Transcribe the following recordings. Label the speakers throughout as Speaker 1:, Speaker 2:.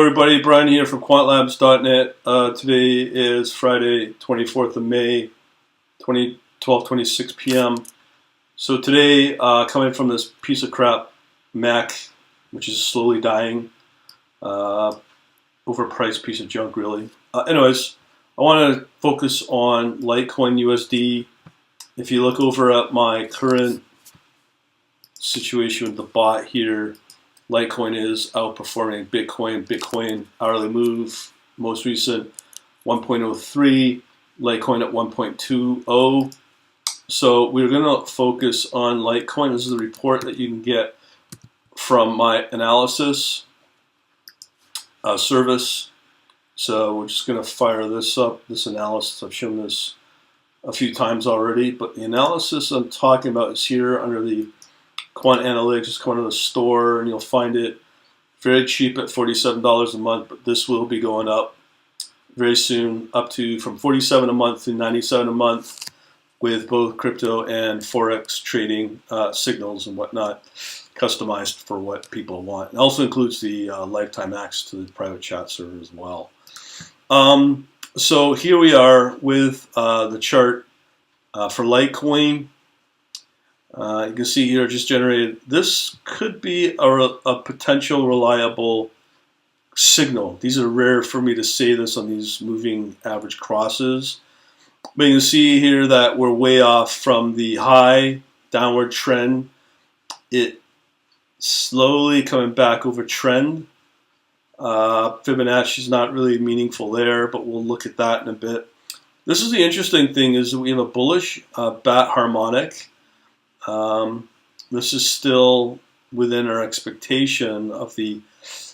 Speaker 1: everybody, Brian here from quantlabs.net. Today is Friday, 24th of May, 12:26 p.m. So today, coming from this piece of crap Mac, which is slowly dying, overpriced piece of junk really. Anyways, I want to focus on Litecoin USD. If you look over at my current situation with the bot here, Litecoin is outperforming Bitcoin. Bitcoin hourly move, most recent 1.03, Litecoin at 1.20. So we're going to focus on Litecoin. This is the report that you can get from my analysis service. So we're just going to fire this up, this analysis. I've shown this a few times already, but the analysis I'm talking about is here under the Quant Analytics. Just go into the store and you'll find it very cheap at $47 a month, but this will be going up very soon, up to from $47 a month to $97 a month, with both crypto and forex trading signals and whatnot, customized for what people want. It also includes the lifetime access to the private chat server as well. So here we are with the chart for Litecoin. You can see here, just generated. This could be a potential reliable signal. These are rare for me to say this on these moving average crosses. But you can see here that we're way off from the high downward trend. It slowly coming back over trend. Fibonacci is not really meaningful there, but we'll look at that in a bit. This is the interesting thing, is that we have a bullish bat harmonic. This is still within our expectation of the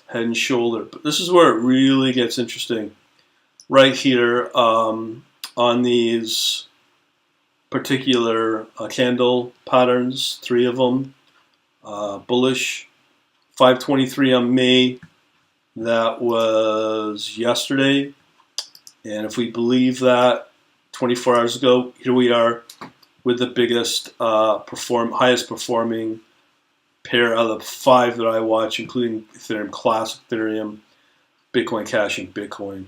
Speaker 1: head and shoulder, but this is where it really gets interesting. Right here on these particular candle patterns, 3 of them, bullish, 523 on May, that was yesterday, and if we believe that 24 hours ago, here we are with the biggest, highest performing pair out of the 5 that I watch, including Ethereum Classic, Ethereum, Bitcoin Cash, and Bitcoin.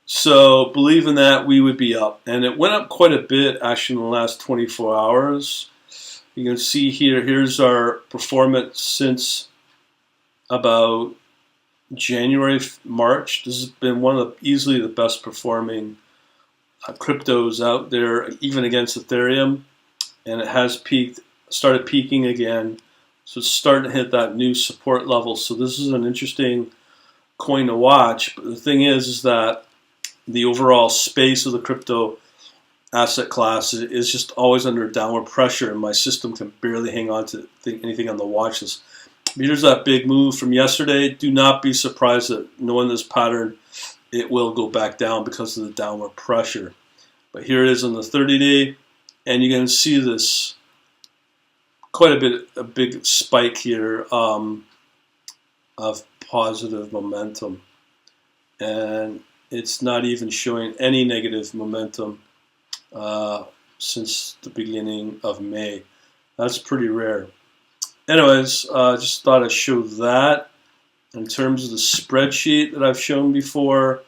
Speaker 1: So believing that, we would be up. And it went up quite a bit actually in the last 24 hours. You can see here, here's our performance since about January, March. This has been one of easily the best performing cryptos out there, even against Ethereum, and it has started peaking again, so it's starting to hit that new support level. So this is an interesting coin to watch. But the thing is that the overall space of the crypto asset class is just always under downward pressure, and my system can barely hang on to anything on the watch list. But here's that big move from yesterday. Do not be surprised that knowing this pattern, it will go back down because of the downward pressure. But here it is on the 30-day, and you can see this a big spike here of positive momentum. And it's not even showing any negative momentum since the beginning of May. That's pretty rare. Anyways, just thought I'd show that. In terms of the spreadsheet that I've shown before,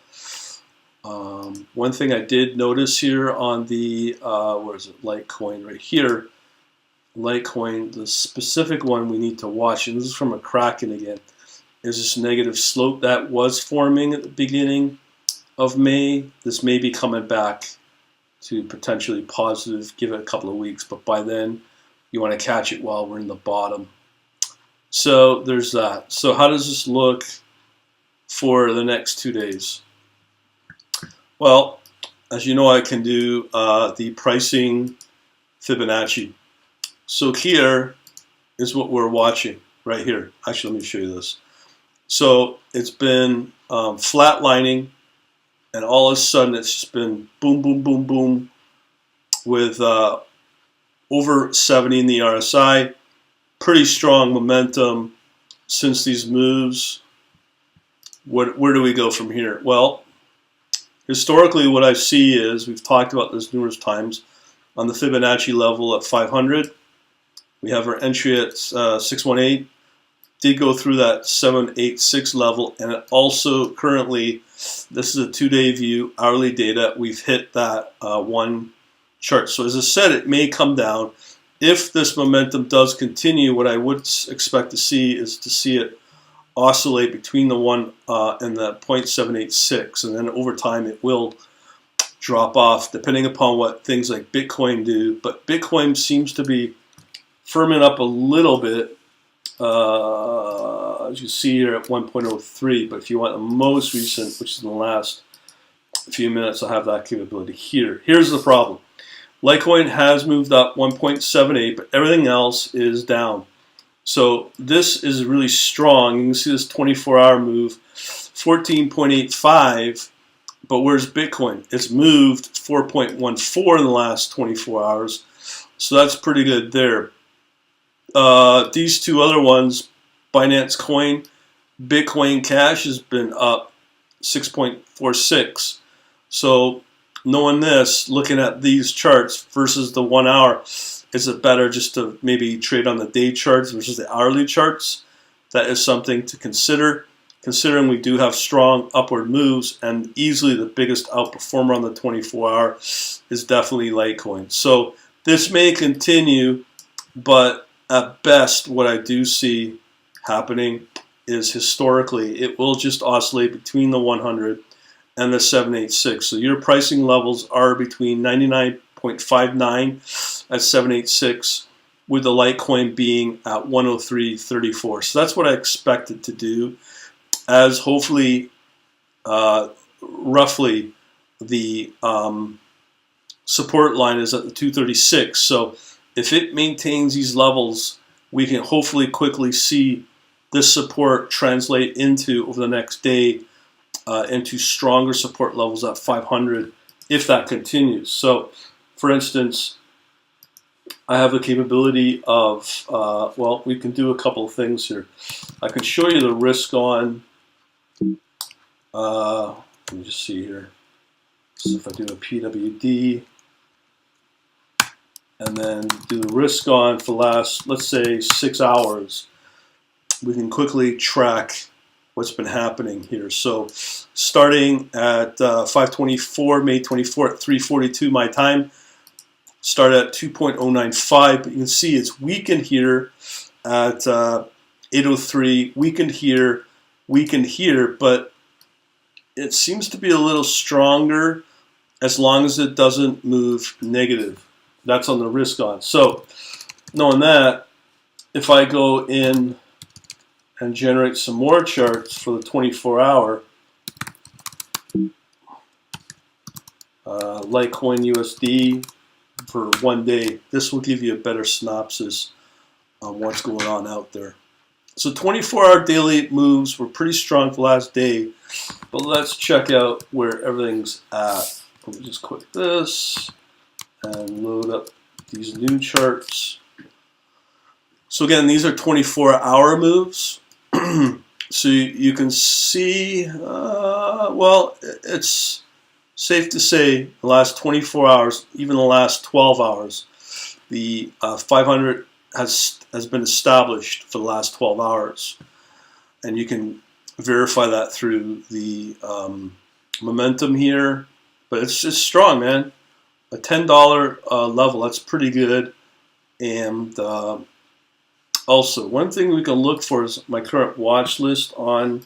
Speaker 1: one thing I did notice here on the, where is it, Litecoin, right here, Litecoin, the specific one we need to watch, and this is from a Kraken again, is this negative slope that was forming at the beginning of May. This may be coming back to potentially positive, give it a couple of weeks, but by then you want to catch it while we're in the bottom. So there's that. So how does this look for the next 2 days? Well, as you know, I can do the pricing Fibonacci. So here is what we're watching right here. Actually, let me show you this. So it's been flatlining, and all of a sudden it's just been boom, boom, boom, boom, with over 70 in the RSI. Pretty strong momentum since these moves. Where do we go from here? Well, historically what I see is, we've talked about this numerous times, on the Fibonacci level at 500. We have our entry at 618. did go through that 786 level, and it also currently, this is a 2-day view, hourly data, we've hit that one chart. So as I said, it may come down. If this momentum does continue, what I would expect to see is to see it oscillate between the 1 and the 0.786, and then over time it will drop off depending upon what things like Bitcoin do. But Bitcoin seems to be firming up a little bit, as you see here at 1.03. But if you want the most recent, which is in the last few minutes, I'll have that capability here. Here's the problem. Litecoin has moved up 1.78, but everything else is down. So this is really strong. You can see this 24-hour move, 14.85. But where's Bitcoin? It's moved 4.14 in the last 24 hours. So that's pretty good there. These two other ones, Binance Coin, Bitcoin Cash, has been up 6.46. So knowing this, looking at these charts versus the 1 hour, is it better just to maybe trade on the day charts versus the hourly charts? That is something to consider, considering we do have strong upward moves, and easily the biggest outperformer on the 24-hour is definitely Litecoin. So this may continue, but at best what I do see happening is historically it will just oscillate between the 100 and the 786. So your pricing levels are between 99.59 at 786, with the Litecoin being at 103.34. So that's what I expect it to do, as hopefully roughly the support line is at the 236. So if it maintains these levels, we can hopefully quickly see this support translate into, over the next day, into stronger support levels at 500 if that continues. So for instance, I have the capability of, well, we can do a couple of things here. I can show you the risk on, let me just see here. So if I do a PWD, and then do the risk on for the last, let's say, 6 hours, we can quickly track what's been happening here. So starting at 524, May 24 at 3:42 my time, started at 2.095, but you can see it's weakened here at 803, weakened here, but it seems to be a little stronger as long as it doesn't move negative. That's on the risk on. So knowing that, if I go in and generate some more charts for the 24-hour, Litecoin USD for 1 day, this will give you a better synopsis on what's going on out there. So 24-hour daily moves were pretty strong for the last day, but let's check out where everything's at. Let me just click this and load up these new charts. So again, these are 24-hour moves. So you can see, well, it's safe to say the last 24 hours, even the last 12 hours, the 500 has been established for the last 12 hours. And you can verify that through the momentum here. But it's just strong, man. A $10 level, that's pretty good. And also, one thing we can look for is my current watch list on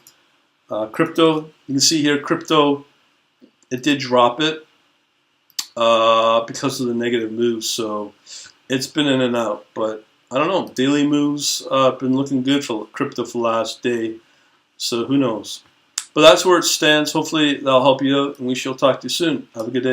Speaker 1: crypto. You can see here, crypto, it did drop it because of the negative moves. So it's been in and out. But I don't know, daily moves have been looking good for crypto for the last day. So who knows? But that's where it stands. Hopefully that'll help you out, and we shall talk to you soon. Have a good day.